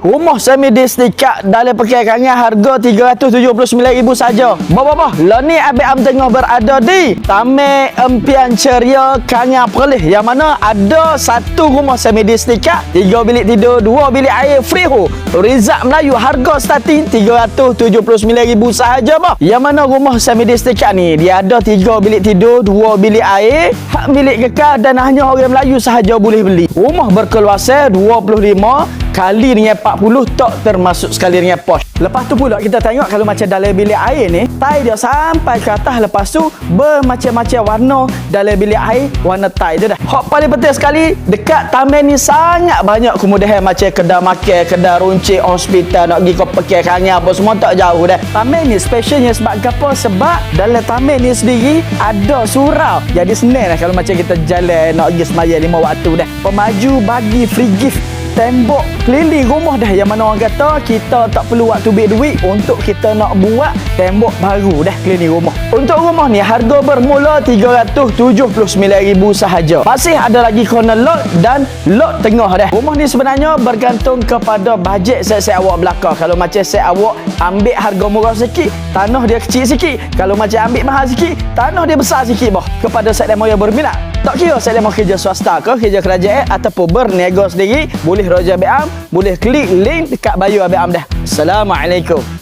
Rumah semi kat dalam Pekan Kangan harga RM379,000 saja. Bah, lah ni Abang Am tengah berada di Taman Impian Ceria Kangan Perlis, yang mana ada satu rumah semi kat 3 bilik tidur, 2 bilik air freehold. Rizal Melayu harga starting RM379,000 sahaja bah. Yang mana rumah semi kat ni dia ada 3 bilik tidur, 2 bilik air, hak milik kekal dan hanya orang Melayu sahaja boleh beli. Rumah berkeluasan 25 kali dengan 40, tak termasuk sekali dengan pos. Lepas tu pula kita tengok kalau macam dalam bilik air ni, tai dia sampai ke atas, lepas tu bermacam-macam warna dalam bilik air, warna tai tu dah. Hak paling penting sekali, dekat taman ni sangat banyak kemudahan macam kedai makan, kedai runcit, hospital, nak pergi ke Pekan Kangan apa semua tak jauh dah. Taman ni specialnya sebab apa? Sebab dalam taman ni sendiri ada surau. Jadi senang lah kalau macam kita jalan nak pergi semaya 5 waktu dah. Pemaju bagi free gift tembok keliling rumah dah, yang mana orang kata kita tak perlu waktu duit untuk kita nak buat tembok baru dah keliling rumah. Untuk rumah ni harga bermula RM379,000 sahaja. Masih ada lagi corner lot dan lot tengah dah. Rumah ni sebenarnya bergantung kepada bajet set awak belakang. Kalau macam set awak ambil harga murah sikit, tanah dia kecil sikit. Kalau macam ambil mahal sikit, tanah dia besar sikit bah. Kepada set demo yang berminat, tak kira saya mau kerja swasta ke kerja kerajaan ataupun berniaga sendiri, boleh roja Abang Am, boleh klik link dekat bio Abang Am dah. Assalamualaikum.